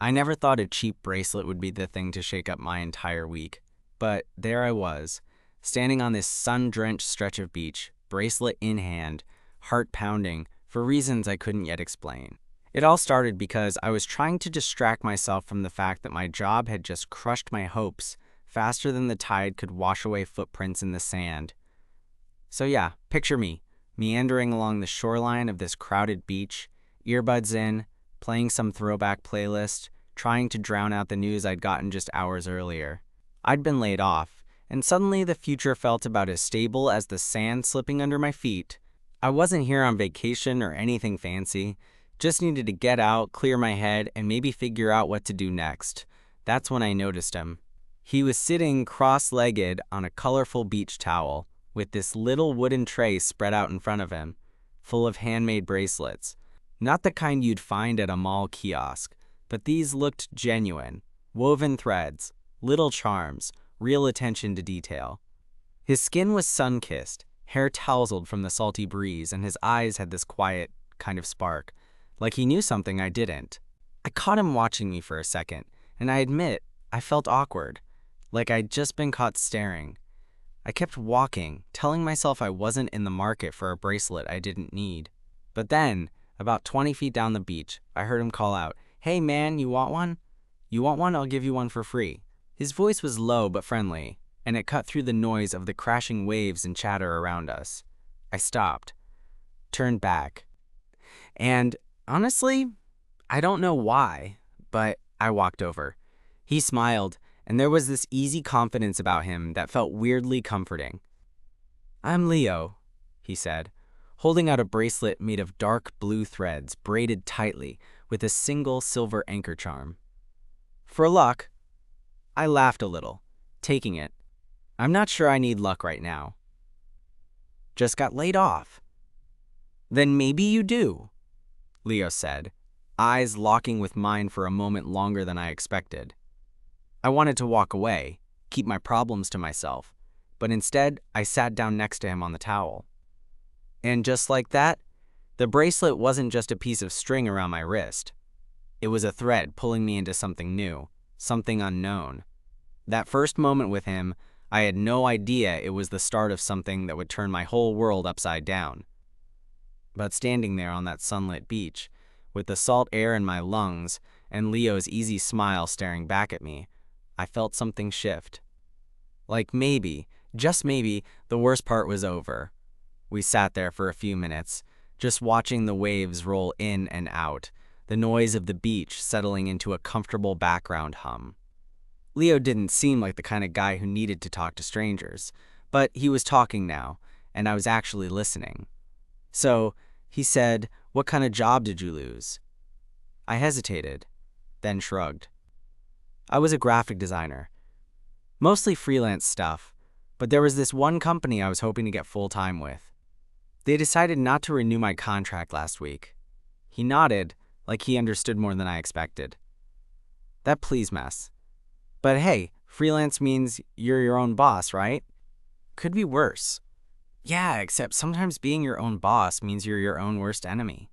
I never thought a cheap bracelet would be the thing to shake up my entire week. But there I was, standing on this sun-drenched stretch of beach, bracelet in hand, heart pounding, for reasons I couldn't yet explain. It all started because I was trying to distract myself from the fact that my job had just crushed my hopes faster than the tide could wash away footprints in the sand. So yeah, picture me, meandering along the shoreline of this crowded beach, earbuds in, playing some throwback playlist, trying to drown out the news I'd gotten just hours earlier. I'd been laid off, and suddenly the future felt about as stable as the sand slipping under my feet. I wasn't here on vacation or anything fancy, just needed to get out, clear my head, and maybe figure out what to do next. That's when I noticed him. He was sitting cross-legged on a colorful beach towel, with this little wooden tray spread out in front of him, full of handmade bracelets. Not the kind you'd find at a mall kiosk, but these looked genuine. Woven threads, little charms, real attention to detail. His skin was sun-kissed, hair tousled from the salty breeze, and his eyes had this quiet kind of spark, like he knew something I didn't. I caught him watching me for a second, and I admit, I felt awkward, like I'd just been caught staring. I kept walking, telling myself I wasn't in the market for a bracelet I didn't need. But then, about 20 feet down the beach, I heard him call out, "Hey man, you want one? You want one? I'll give you one for free." His voice was low but friendly, and it cut through the noise of the crashing waves and chatter around us. I stopped, turned back, and honestly, I don't know why, but I walked over. He smiled, and there was this easy confidence about him that felt weirdly comforting. "I'm Leo," he said, holding out a bracelet made of dark blue threads braided tightly with a single silver anchor charm. "For luck." I laughed a little, taking it. "I'm not sure I need luck right now." "Just got laid off." "Then maybe you do," Leo said, eyes locking with mine for a moment longer than I expected. I wanted to walk away, keep my problems to myself, but instead I sat down next to him on the towel. And just like that, the bracelet wasn't just a piece of string around my wrist. It was a thread pulling me into something new, something unknown. That first moment with him, I had no idea it was the start of something that would turn my whole world upside down. But standing there on that sunlit beach, with the salt air in my lungs and Leo's easy smile staring back at me, I felt something shift. Like maybe, just maybe, the worst part was over. We sat there for a few minutes, just watching the waves roll in and out, the noise of the beach settling into a comfortable background hum. Leo didn't seem like the kind of guy who needed to talk to strangers, but he was talking now, and I was actually listening. So, he said, "What kind of job did you lose?" I hesitated, then shrugged. I was a graphic designer. Mostly freelance stuff, but there was this one company I was hoping to get full-time with. They decided not to renew my contract last week. He nodded, like he understood more than I expected. That pleased mess. But hey, freelance means you're your own boss, right? Could be worse. Yeah, except sometimes being your own boss means you're your own worst enemy.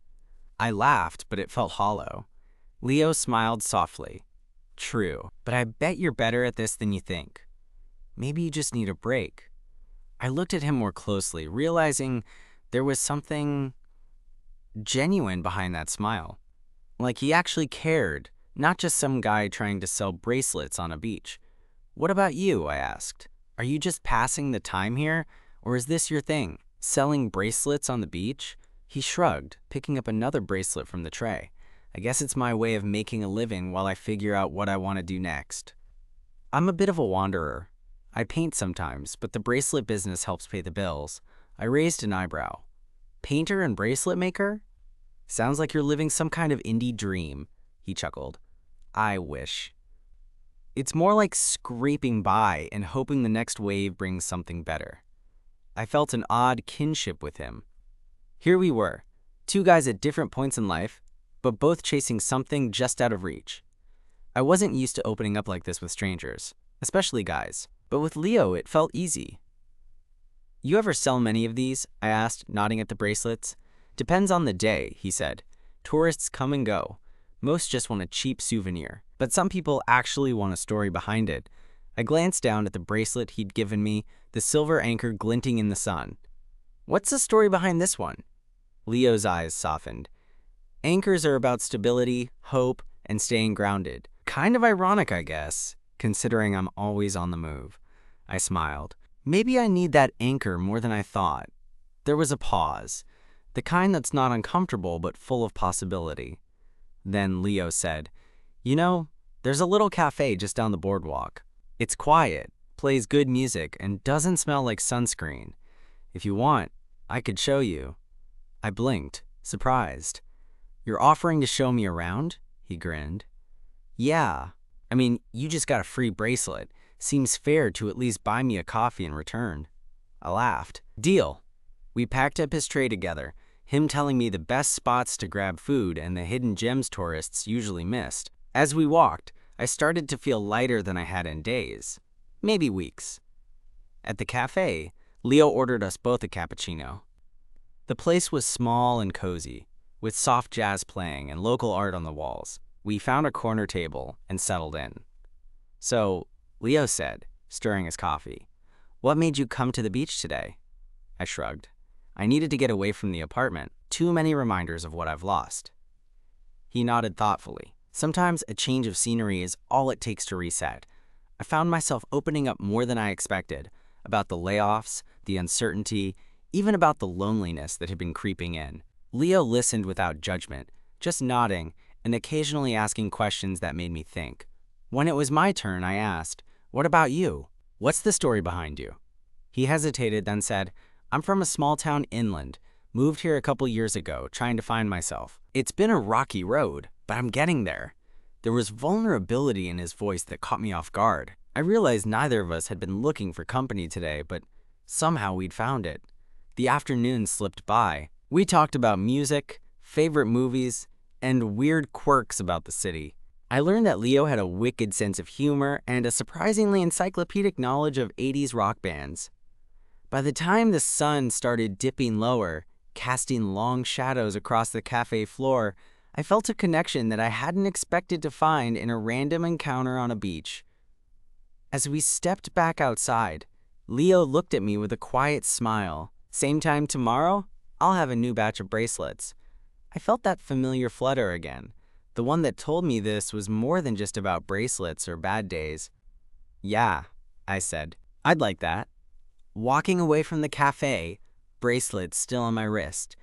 I laughed, but it felt hollow. Leo smiled softly. True, but I bet you're better at this than you think. Maybe you just need a break. I looked at him more closely, realizing there was something genuine behind that smile. Like he actually cared, not just some guy trying to sell bracelets on a beach. "What about you?" I asked. "Are you just passing the time here, or is this your thing, selling bracelets on the beach?" He shrugged, picking up another bracelet from the tray. "I guess it's my way of making a living while I figure out what I want to do next. I'm a bit of a wanderer. I paint sometimes, but the bracelet business helps pay the bills." I raised an eyebrow. "Painter and bracelet maker? Sounds like you're living some kind of indie dream," he chuckled. "I wish." "It's more like scraping by and hoping the next wave brings something better." I felt an odd kinship with him. Here we were, two guys at different points in life, but both chasing something just out of reach. I wasn't used to opening up like this with strangers, especially guys, but with Leo it felt easy. "You ever sell many of these?" I asked, nodding at the bracelets. "Depends on the day," he said. "Tourists come and go, Most just want a cheap souvenir, but some people actually want a story behind it. I glanced down at the bracelet he'd given me, the silver anchor glinting in the sun. What's the story behind this one? Leo's eyes softened. Anchors are about stability, hope, and staying grounded. Kind of ironic, I guess, considering I'm always on the move. I smiled. Maybe I need that anchor more than I thought. There was a pause, the kind that's not uncomfortable but full of possibility. Then Leo said, "You know, there's a little cafe just down the boardwalk. It's quiet, plays good music, and doesn't smell like sunscreen. If you want, I could show you." I blinked, surprised. "You're offering to show me around?" He grinned. "Yeah. I mean, you just got a free bracelet. Seems fair to at least buy me a coffee in return." I laughed. "Deal." We packed up his tray together, him telling me the best spots to grab food and the hidden gems tourists usually missed. As we walked, I started to feel lighter than I had in days, maybe weeks. At the cafe, Leo ordered us both a cappuccino. The place was small and cozy, with soft jazz playing and local art on the walls. We found a corner table and settled in. "So," Leo said, stirring his coffee, "what made you come to the beach today?" I shrugged. I needed to get away from the apartment. Too many reminders of what I've lost. He nodded thoughtfully. Sometimes a change of scenery is all it takes to reset. I found myself opening up more than I expected, about the layoffs, the uncertainty, even about the loneliness that had been creeping in. Leo listened without judgment, just nodding and occasionally asking questions that made me think. When it was my turn, I asked, "What about you? What's the story behind you?" He hesitated, then said, "I'm from a small town inland. Moved here a couple years ago, trying to find myself. It's been a rocky road, but I'm getting there." There was vulnerability in his voice that caught me off guard. I realized neither of us had been looking for company today, but somehow we'd found it. The afternoon slipped by. We talked about music, favorite movies, and weird quirks about the city. I learned that Leo had a wicked sense of humor and a surprisingly encyclopedic knowledge of 80s rock bands. By the time the sun started dipping lower, casting long shadows across the cafe floor, I felt a connection that I hadn't expected to find in a random encounter on a beach. As we stepped back outside, Leo looked at me with a quiet smile. "Same time tomorrow, I'll have a new batch of bracelets." I felt that familiar flutter again, the one that told me this was more than just about bracelets or bad days. "Yeah," I said, "I'd like that." Walking away from the cafe, bracelet still on my wrist,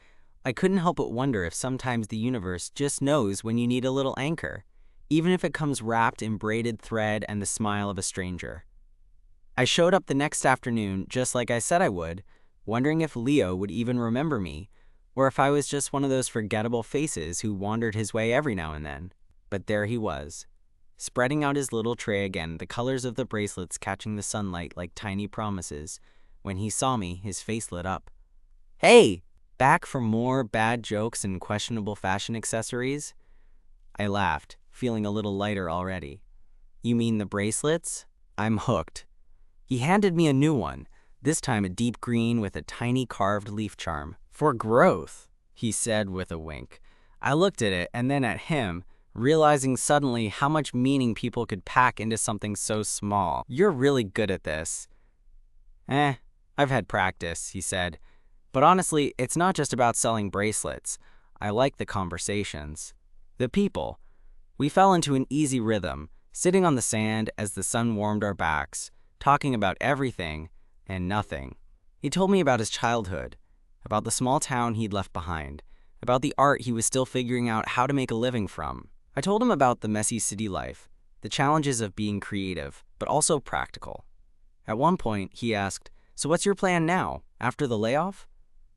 I couldn't help but wonder if sometimes the universe just knows when you need a little anchor, even if it comes wrapped in braided thread and the smile of a stranger. I showed up the next afternoon just like I said I would, wondering if Leo would even remember me, or if I was just one of those forgettable faces who wandered his way every now and then. But there he was, spreading out his little tray again, the colors of the bracelets catching the sunlight like tiny promises. When he saw me, his face lit up. "Hey, back for more bad jokes and questionable fashion accessories?" I laughed, feeling a little lighter already. "You mean the bracelets? I'm hooked." He handed me a new one, this time a deep green with a tiny carved leaf charm. "For growth," he said with a wink. I looked at it and then at him, realizing suddenly how much meaning people could pack into something so small. "You're really good at this." I've had practice," he said. "But honestly, it's not just about selling bracelets. I like the conversations. The people." We fell into an easy rhythm, sitting on the sand as the sun warmed our backs, talking about everything and nothing. He told me about his childhood, about the small town he'd left behind, about the art he was still figuring out how to make a living from. I told him about the messy city life, the challenges of being creative, but also practical. At one point, he asked, "So what's your plan now, after the layoff?"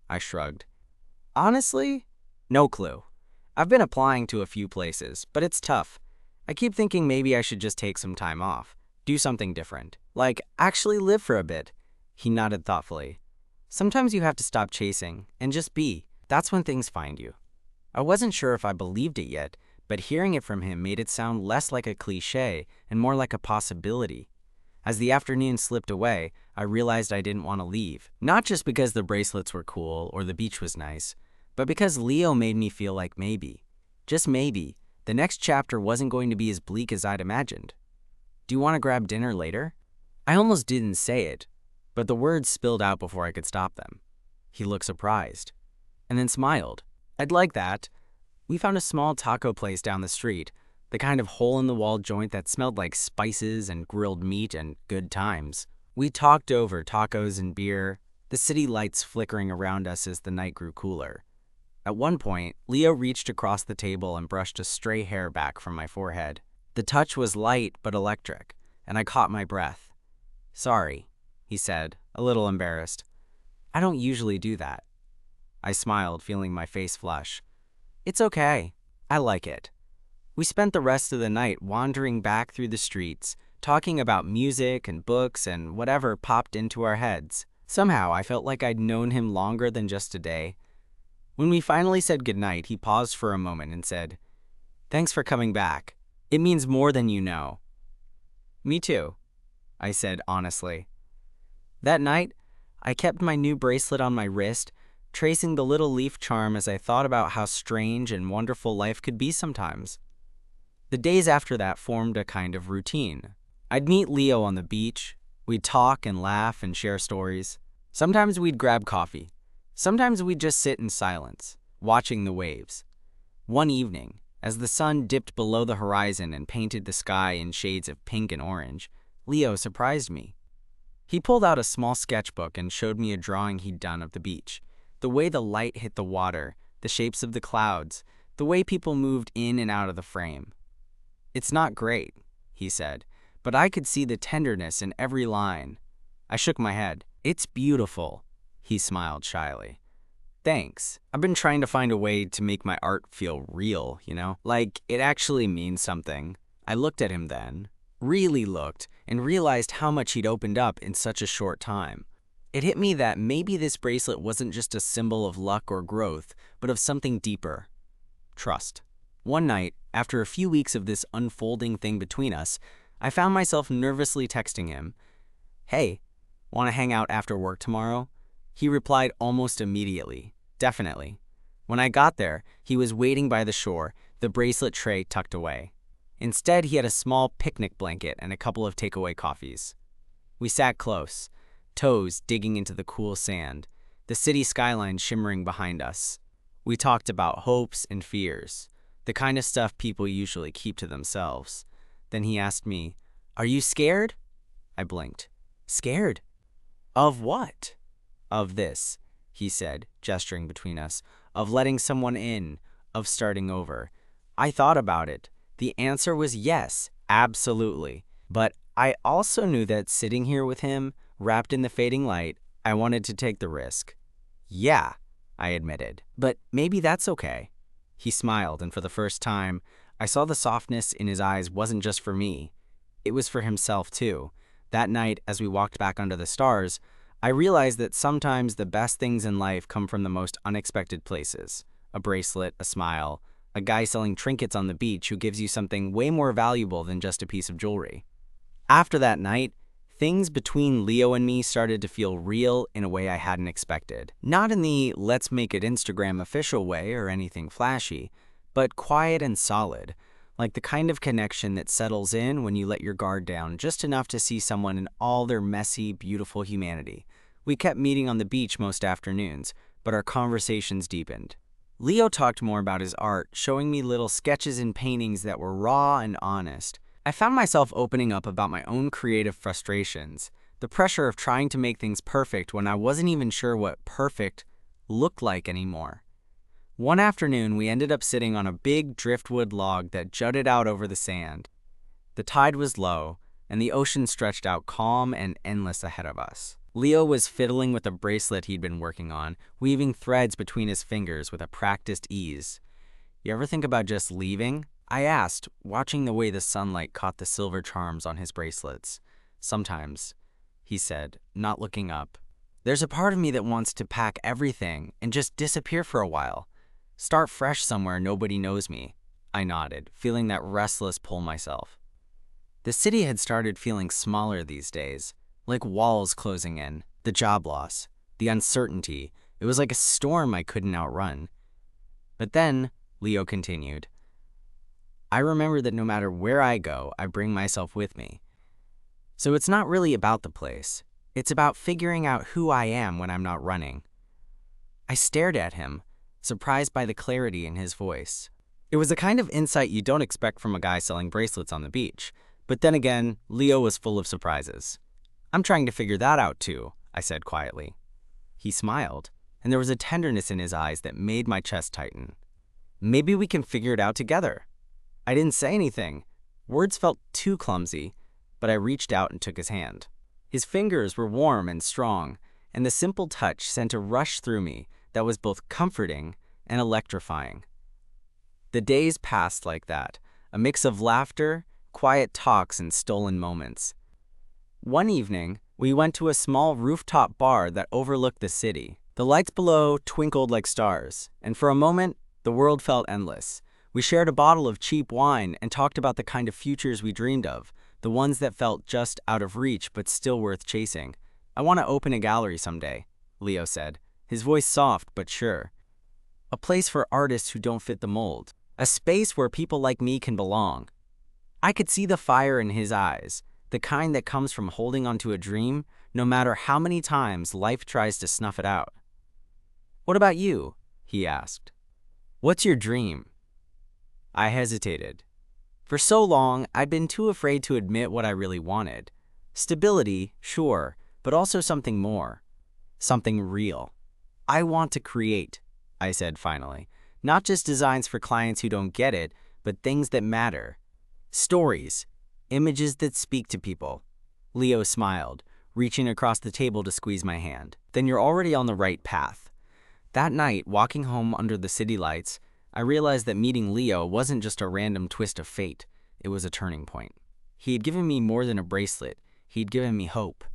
I shrugged. "Honestly, no clue. I've been applying to a few places, but it's tough. I keep thinking maybe I should just take some time off, do something different, like actually live for a bit." He nodded thoughtfully. "Sometimes you have to stop chasing and just be. That's when things find you." I wasn't sure if I believed it yet, but hearing it from him made it sound less like a cliché and more like a possibility. As the afternoon slipped away, I realized I didn't want to leave. Not just because the bracelets were cool or the beach was nice, but because Leo made me feel like maybe, just maybe, The next chapter wasn't going to be as bleak as I'd imagined. Do you want to grab dinner later? I almost didn't say it, but the words spilled out before I could stop them. He looked surprised, and then smiled. I'd like that. We found a small taco place down the street, the kind of hole-in-the-wall joint that smelled like spices and grilled meat and good times. We talked over tacos and beer, the city lights flickering around us as the night grew cooler. At one point, Leo reached across the table and brushed a stray hair back from my forehead. The touch was light but electric, and I caught my breath. "Sorry," he said, a little embarrassed. "I don't usually do that." I smiled, feeling my face flush. "It's okay. I like it." We spent the rest of the night wandering back through the streets, talking about music and books and whatever popped into our heads. Somehow, I felt like I'd known him longer than just a day. When we finally said goodnight, he paused for a moment and said, "Thanks for coming back. It means more than you know." "Me too," I said honestly. That night, I kept my new bracelet on my wrist, tracing the little leaf charm as I thought about how strange and wonderful life could be sometimes. The days after that formed a kind of routine. I'd meet Leo on the beach. We'd talk and laugh and share stories. Sometimes we'd grab coffee. Sometimes we'd just sit in silence, watching the waves. One evening, as the sun dipped below the horizon and painted the sky in shades of pink and orange, Leo surprised me. He pulled out a small sketchbook and showed me a drawing he'd done of the beach. The way the light hit the water, the shapes of the clouds, the way people moved in and out of the frame. "It's not great," he said, but I could see the tenderness in every line. I shook my head. "It's beautiful," he smiled shyly. "Thanks. I've been trying to find a way to make my art feel real, like it actually means something." I looked at him then, really looked, and realized how much he'd opened up in such a short time. It hit me that maybe this bracelet wasn't just a symbol of luck or growth, but of something deeper: trust. One night, after a few weeks of this unfolding thing between us, I found myself nervously texting him, "Hey, want to hang out after work tomorrow?" He replied almost immediately, "Definitely." When I got there, he was waiting by the shore, the bracelet tray tucked away. Instead, he had a small picnic blanket and a couple of takeaway coffees. We sat close, toes digging into the cool sand, the city skyline shimmering behind us. We talked about hopes and fears, the kind of stuff people usually keep to themselves. Then he asked me, "Are you scared?" I blinked. "Scared? Of what?" "Of this," he said, gesturing between us. "Of letting someone in, of starting over." I thought about it. The answer was yes, absolutely. But I also knew that sitting here with him, wrapped in the fading light, I wanted to take the risk. "Yeah," I admitted, "but maybe that's okay." He smiled, and for the first time, I saw the softness in his eyes wasn't just for me. It was for himself, too. That night, as we walked back under the stars, I realized that sometimes the best things in life come from the most unexpected places. A bracelet, a smile, a guy selling trinkets on the beach who gives you something way more valuable than just a piece of jewelry. After that night, things between Leo and me started to feel real in a way I hadn't expected. Not in the let's make it Instagram official way or anything flashy, but quiet and solid, like the kind of connection that settles in when you let your guard down just enough to see someone in all their messy, beautiful humanity. We kept meeting on the beach most afternoons, but our conversations deepened. Leo talked more about his art, showing me little sketches and paintings that were raw and honest. I found myself opening up about my own creative frustrations, the pressure of trying to make things perfect when I wasn't even sure what perfect looked like anymore. One afternoon, we ended up sitting on a big driftwood log that jutted out over the sand. The tide was low, and the ocean stretched out calm and endless ahead of us. Leo was fiddling with a bracelet he'd been working on, weaving threads between his fingers with a practiced ease. "You ever think about just leaving?" I asked, watching the way the sunlight caught the silver charms on his bracelets. "Sometimes," he said, not looking up. "There's a part of me that wants to pack everything and just disappear for a while. Start fresh somewhere nobody knows me." I nodded, feeling that restless pull myself. The city had started feeling smaller these days, like walls closing in, the job loss, the uncertainty. It was like a storm I couldn't outrun. But then, Leo continued, I remember that no matter where I go, I bring myself with me. So it's not really about the place. It's about figuring out who I am when I'm not running. I stared at him, surprised by the clarity in his voice. It was the kind of insight you don't expect from a guy selling bracelets on the beach. But then again, Leo was full of surprises. I'm trying to figure that out too, I said quietly. He smiled, and there was a tenderness in his eyes that made my chest tighten. Maybe we can figure it out together. I didn't say anything. Words felt too clumsy, but I reached out and took his hand. His fingers were warm and strong, and the simple touch sent a rush through me that was both comforting and electrifying. The days passed like that, a mix of laughter, quiet talks, and stolen moments. One evening, we went to a small rooftop bar that overlooked the city. The lights below twinkled like stars, and for a moment, the world felt endless. We shared a bottle of cheap wine and talked about the kind of futures we dreamed of, the ones that felt just out of reach but still worth chasing. I want to open a gallery someday, Leo said, his voice soft but sure. A place for artists who don't fit the mold. A space where people like me can belong. I could see the fire in his eyes, the kind that comes from holding onto a dream, no matter how many times life tries to snuff it out. What about you? He asked. What's your dream? I hesitated. For so long, I'd been too afraid to admit what I really wanted. Stability, sure, but also something more. Something real. I want to create, I said finally. Not just designs for clients who don't get it, but things that matter. Stories. Images that speak to people. Leo smiled, reaching across the table to squeeze my hand. Then you're already on the right path. That night, walking home under the city lights, I realized that meeting Leo wasn't just a random twist of fate. It was a turning point. He had given me more than a bracelet. He'd given me hope.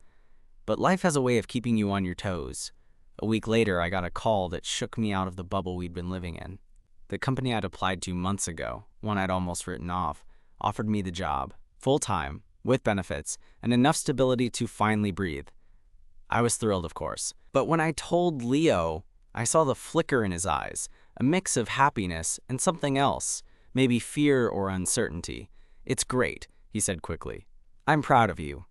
But life has a way of keeping you on your toes. A week later, I got a call that shook me out of the bubble we'd been living in. The company I'd applied to months ago, one I'd almost written off, offered me the job, full-time, with benefits, and enough stability to finally breathe. I was thrilled, of course. But when I told Leo, I saw the flicker in his eyes, a mix of happiness and something else, maybe fear or uncertainty. It's great, he said quickly. I'm proud of you.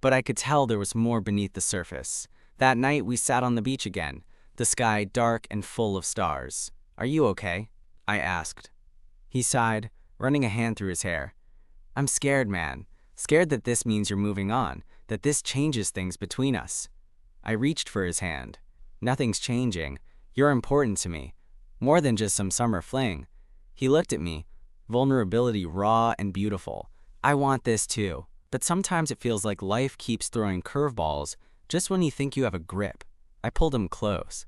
But I could tell there was more beneath the surface. That night we sat on the beach again, the sky dark and full of stars. Are you okay? I asked. He sighed, running a hand through his hair. I'm scared, man. Scared that this means you're moving on, that this changes things between us. I reached for his hand. Nothing's changing. You're important to me. More than just some summer fling. He looked at me, vulnerability raw and beautiful. I want this too. But sometimes it feels like life keeps throwing curveballs just when you think you have a grip. I pulled him close,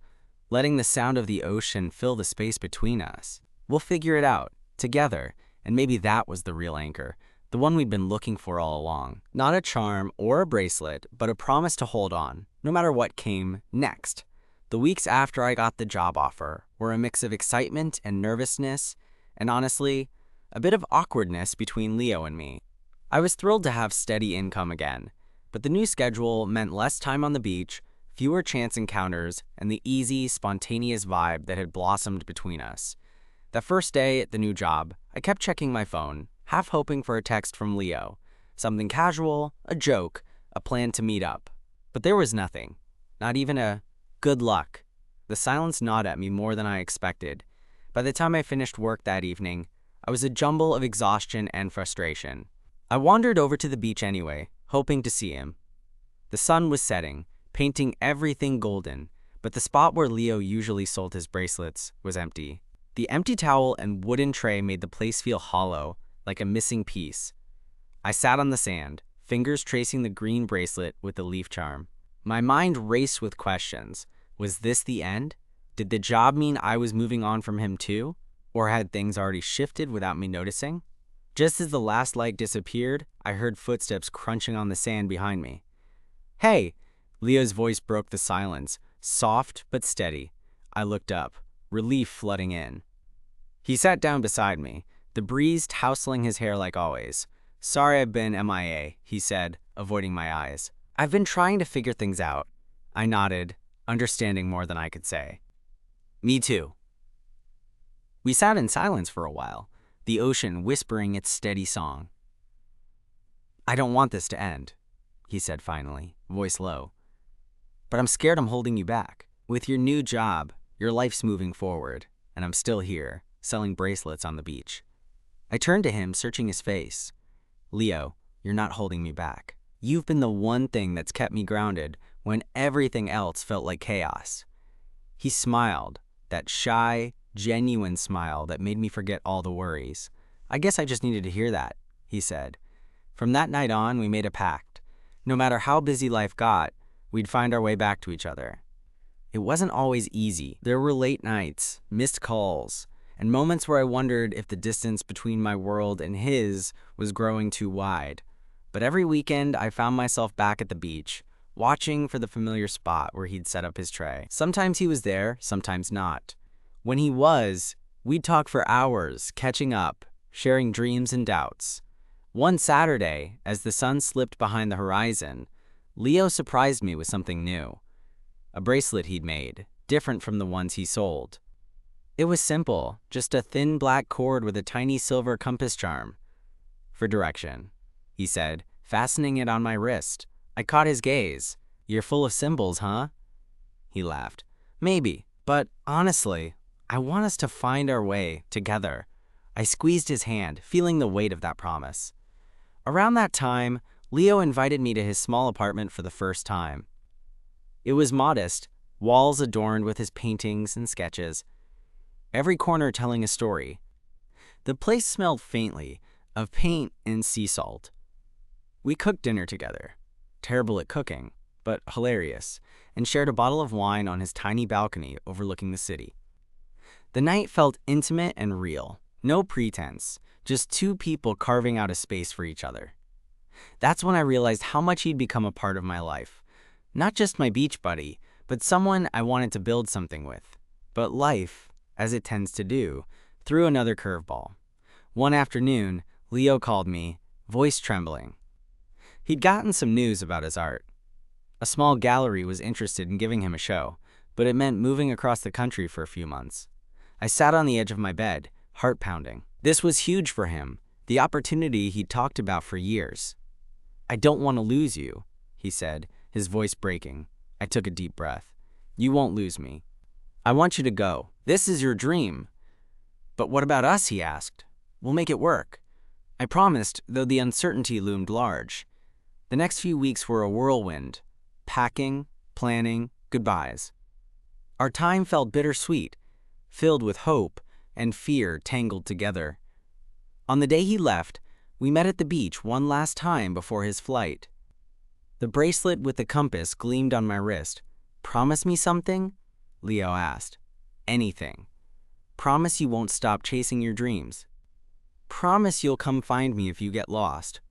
letting the sound of the ocean fill the space between us. We'll figure it out, together, and maybe that was the real anchor, the one we'd been looking for all along. Not a charm or a bracelet, but a promise to hold on, no matter what came next. The weeks after I got the job offer were a mix of excitement and nervousness, and honestly, a bit of awkwardness between Leo and me. I was thrilled to have steady income again, but the new schedule meant less time on the beach, fewer chance encounters, and the easy, spontaneous vibe that had blossomed between us. That first day at the new job, I kept checking my phone, half hoping for a text from Leo. Something casual, a joke, a plan to meet up. But there was nothing. Not even a good luck. The silence gnawed at me more than I expected. By the time I finished work that evening, I was a jumble of exhaustion and frustration. I wandered over to the beach anyway, hoping to see him. The sun was setting, painting everything golden, but the spot where Leo usually sold his bracelets was empty. The empty towel and wooden tray made the place feel hollow, like a missing piece. I sat on the sand, fingers tracing the green bracelet with the leaf charm. My mind raced with questions. Was this the end? Did the job mean I was moving on from him too? Or had things already shifted without me noticing? Just as the last light disappeared, I heard footsteps crunching on the sand behind me. Hey! Leo's voice broke the silence, soft but steady. I looked up, relief flooding in. He sat down beside me, the breeze tousling his hair like always. Sorry I've been MIA, he said, avoiding my eyes. I've been trying to figure things out. I nodded, understanding more than I could say. Me too. We sat in silence for a while. the ocean whispering its steady song. "I don't want this to end," he said finally, voice low. "But I'm scared I'm holding you back. With your new job, your life's moving forward, and I'm still here, selling bracelets on the beach." I turned to him, searching his face. "Leo, you're not holding me back. You've been the one thing that's kept me grounded when everything else felt like chaos." He smiled, that shy, genuine smile that made me forget all the worries. "I guess I just needed to hear that," he said. From that night on, we made a pact. No matter how busy life got, we'd find our way back to each other. It wasn't always easy. There were late nights, missed calls, and moments where I wondered if the distance between my world and his was growing too wide. But every weekend, I found myself back at the beach, watching for the familiar spot where he'd set up his tray. Sometimes he was there, sometimes not. When he was, we'd talk for hours, catching up, sharing dreams and doubts. One Saturday, as the sun slipped behind the horizon, Leo surprised me with something new. A bracelet he'd made, different from the ones he sold. It was simple, just a thin black cord with a tiny silver compass charm. "For direction," he said, fastening it on my wrist. I caught his gaze. "You're full of symbols, huh?" He laughed. "Maybe, but honestly, I want us to find our way together." I squeezed his hand, feeling the weight of that promise. Around that time, Leo invited me to his small apartment for the first time. It was modest, walls adorned with his paintings and sketches, every corner telling a story. The place smelled faintly of paint and sea salt. We cooked dinner together, terrible at cooking, but hilarious, and shared a bottle of wine on his tiny balcony overlooking the city. The night felt intimate and real, no pretense, just two people carving out a space for each other. That's when I realized how much he'd become a part of my life. Not just my beach buddy, but someone I wanted to build something with. But life, as it tends to do, threw another curveball. One afternoon, Leo called me, voice trembling. He'd gotten some news about his art. A small gallery was interested in giving him a show, but it meant moving across the country for a few months. I sat on the edge of my bed, heart pounding. This was huge for him, the opportunity he'd talked about for years. "I don't want to lose you," he said, his voice breaking. I took a deep breath. "You won't lose me. I want you to go. This is your dream." "But what about us?" he asked. "We'll make it work." I promised, though the uncertainty loomed large. The next few weeks were a whirlwind. Packing, planning, goodbyes. Our time felt bittersweet, filled with hope and fear tangled together. On the day he left, we met at the beach one last time before his flight. The bracelet with the compass gleamed on my wrist. "Promise me something?" Leo asked. "Anything. Promise you won't stop chasing your dreams. Promise you'll come find me if you get lost."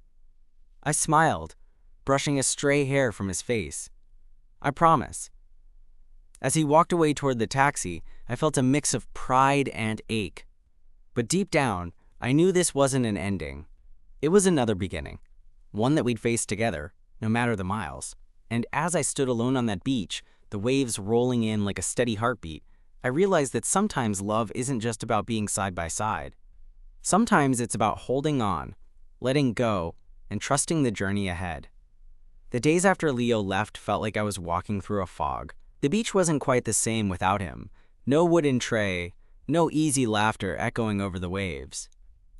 I smiled, brushing a stray hair from his face. "I promise." As he walked away toward the taxi, I felt a mix of pride and ache. But deep down, I knew this wasn't an ending. It was another beginning, one that we'd face together, no matter the miles. And as I stood alone on that beach, the waves rolling in like a steady heartbeat, I realized that sometimes love isn't just about being side by side. Sometimes it's about holding on, letting go, and trusting the journey ahead. The days after Leo left felt like I was walking through a fog. The beach wasn't quite the same without him. No wooden tray, no easy laughter echoing over the waves.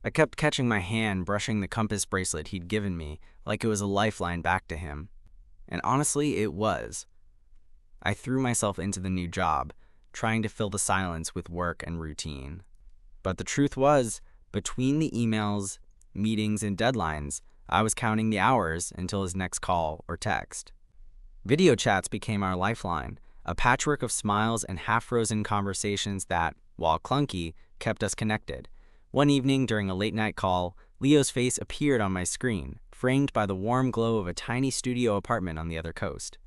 I kept catching my hand brushing the compass bracelet he'd given me like it was a lifeline back to him. And honestly, it was. I threw myself into the new job, trying to fill the silence with work and routine. But the truth was, between the emails, meetings, and deadlines, I was counting the hours until his next call or text. Video chats became our lifeline, a patchwork of smiles and half-frozen conversations that, while clunky, kept us connected. One evening during a late-night call, Leo's face appeared on my screen, framed by the warm glow of a tiny studio apartment on the other coast.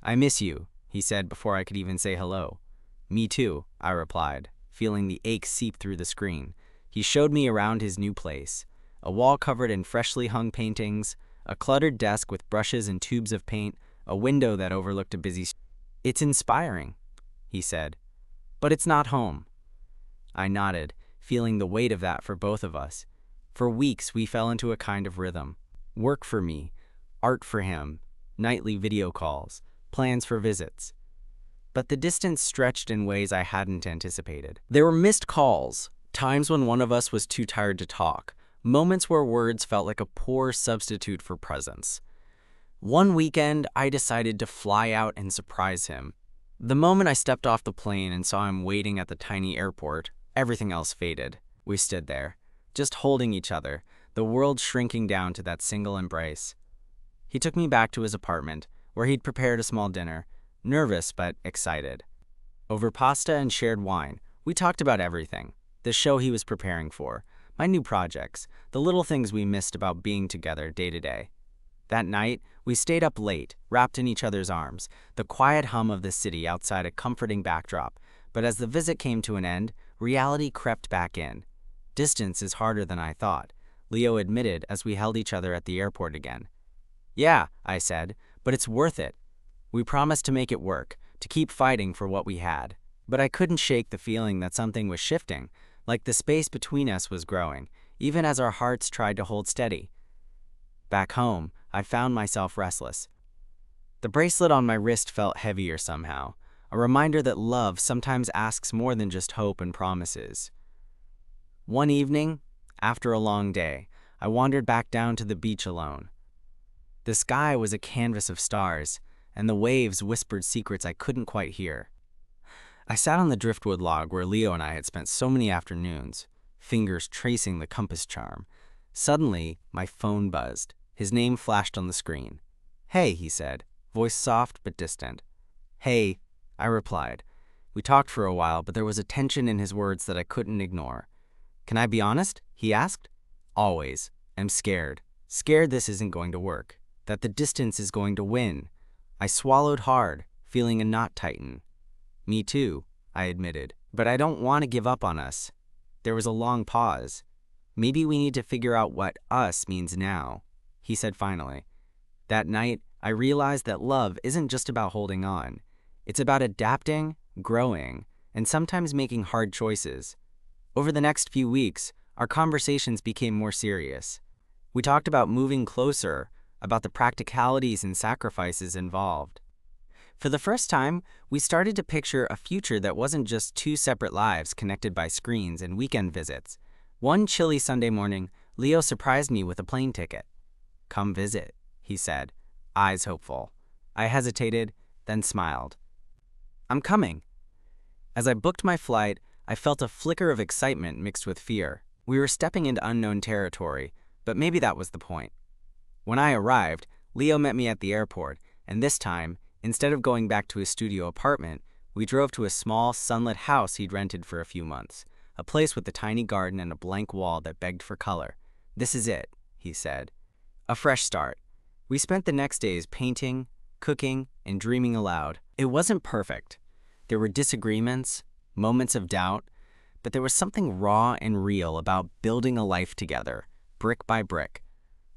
"I miss you," he said before I could even say hello. "Me too," I replied, feeling the ache seep through the screen. He showed me around his new place, a wall covered in freshly hung paintings, a cluttered desk with brushes and tubes of paint, a window that overlooked a busy street. "It's inspiring," he said, "but it's not home." I nodded, feeling the weight of that for both of us. For weeks, we fell into a kind of rhythm. Work for me, art for him, nightly video calls, plans for visits. But the distance stretched in ways I hadn't anticipated. There were missed calls, times when one of us was too tired to talk, moments where words felt like a poor substitute for presence. One weekend, I decided to fly out and surprise him. The moment I stepped off the plane and saw him waiting at the tiny airport, everything else faded. We stood there, just holding each other, the world shrinking down to that single embrace. He took me back to his apartment, where he'd prepared a small dinner, nervous but excited. Over pasta and shared wine, we talked about everything. The show he was preparing for, my new projects, the little things we missed about being together day to day. That night, we stayed up late, wrapped in each other's arms, the quiet hum of the city outside a comforting backdrop. But as the visit came to an end, reality crept back in. Distance is harder than I thought, Leo admitted as we held each other at the airport again. Yeah, I said, but it's worth it. We promised to make it work, to keep fighting for what we had. But I couldn't shake the feeling that something was shifting, like the space between us was growing, even as our hearts tried to hold steady. Back home, I found myself restless. The bracelet on my wrist felt heavier somehow, a reminder that love sometimes asks more than just hope and promises. One evening, after a long day, I wandered back down to the beach alone. The sky was a canvas of stars, and the waves whispered secrets I couldn't quite hear. I sat on the driftwood log where Leo and I had spent so many afternoons, fingers tracing the compass charm. Suddenly, my phone buzzed. His name flashed on the screen. Hey, he said, voice soft but distant. Hey, I replied. We talked for a while, but there was a tension in his words that I couldn't ignore. Can I be honest? He asked. Always. I'm scared. Scared this isn't going to work. That the distance is going to win. I swallowed hard, feeling a knot tighten. Me too, I admitted. But I don't want to give up on us. There was a long pause. Maybe we need to figure out what us means now, he said finally. That night, I realized that love isn't just about holding on. It's about adapting, growing, and sometimes making hard choices. Over the next few weeks, our conversations became more serious. We talked about moving closer, about the practicalities and sacrifices involved. For the first time, we started to picture a future that wasn't just two separate lives connected by screens and weekend visits. One chilly Sunday morning, Leo surprised me with a plane ticket. Come visit, he said, eyes hopeful. I hesitated, then smiled. I'm coming. As I booked my flight, I felt a flicker of excitement mixed with fear. We were stepping into unknown territory, but maybe that was the point. When I arrived, Leo met me at the airport, and this time, instead of going back to his studio apartment, we drove to a small, sunlit house he'd rented for a few months, a place with a tiny garden and a blank wall that begged for color. This is it, he said. A fresh start. We spent the next days painting, cooking, and dreaming aloud. It wasn't perfect. There were disagreements, moments of doubt, but there was something raw and real about building a life together, brick by brick.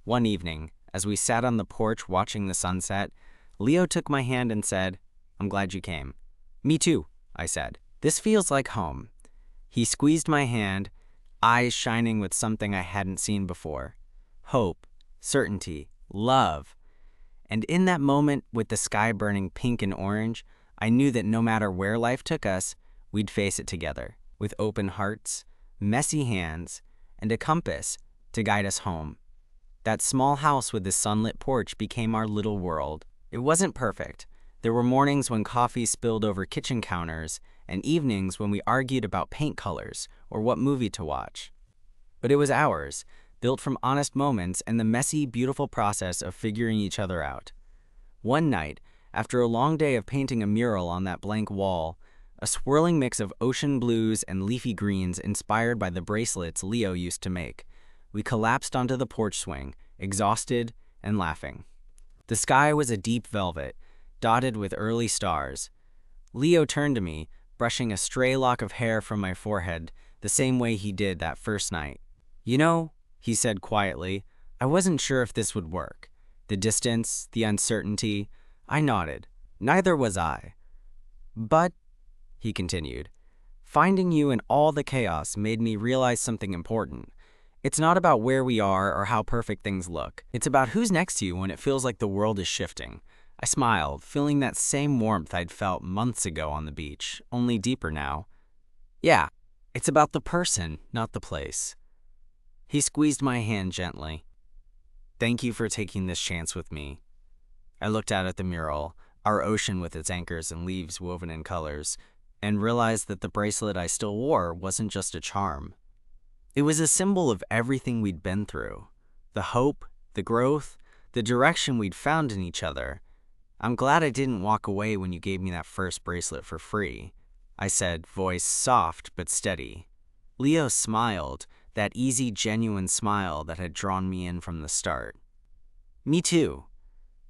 One evening, as we sat on the porch watching the sunset, Leo took my hand and said, I'm glad you came. Me too, I said. This feels like home. He squeezed my hand, eyes shining with something I hadn't seen before. Hope, certainty, love. And in that moment, with the sky burning pink and orange, I knew that no matter where life took us, we'd face it together, with open hearts, messy hands, and a compass to guide us home. That small house with the sunlit porch became our little world. It wasn't perfect. There were mornings when coffee spilled over kitchen counters and evenings when we argued about paint colors or what movie to watch. But it was ours, built from honest moments and the messy, beautiful process of figuring each other out. One night, after a long day of painting a mural on that blank wall, a swirling mix of ocean blues and leafy greens inspired by the bracelets Leo used to make, we collapsed onto the porch swing, exhausted and laughing. The sky was a deep velvet, dotted with early stars. Leo turned to me, brushing a stray lock of hair from my forehead, the same way he did that first night. You know, he said quietly, I wasn't sure if this would work. The distance, the uncertainty. I nodded. Neither was I. But, he continued, Finding you in all the chaos made me realize something important. It's not about where we are or how perfect things look. It's about who's next to you when it feels like the world is shifting. I smiled, feeling that same warmth I'd felt months ago on the beach, only deeper now. Yeah, it's about the person, not the place. He squeezed my hand gently. Thank you for taking this chance with me. I looked out at the mural, our ocean with its anchors and leaves woven in colors, and realized that the bracelet I still wore wasn't just a charm. It was a symbol of everything we'd been through. The hope, the growth, the direction we'd found in each other. I'm glad I didn't walk away when you gave me that first bracelet for free, I said, voice soft but steady. Leo smiled, that easy, genuine smile that had drawn me in from the start. Me too.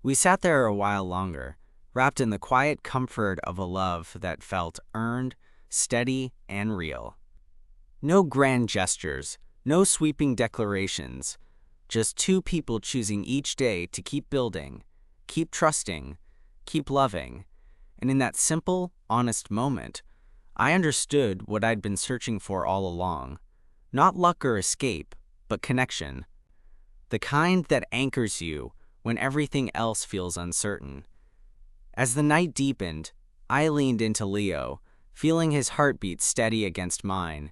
We sat there a while longer, wrapped in the quiet comfort of a love that felt earned, steady, and real. No grand gestures, no sweeping declarations, just two people choosing each day to keep building, keep trusting, keep loving. And in that simple, honest moment, I understood what I'd been searching for all along. Not luck or escape, but connection. The kind that anchors you when everything else feels uncertain. As the night deepened, I leaned into Leo, feeling his heartbeat steady against mine.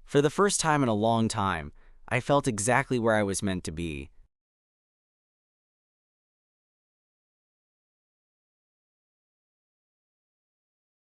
For the first time in a long time, I felt exactly where I was meant to be,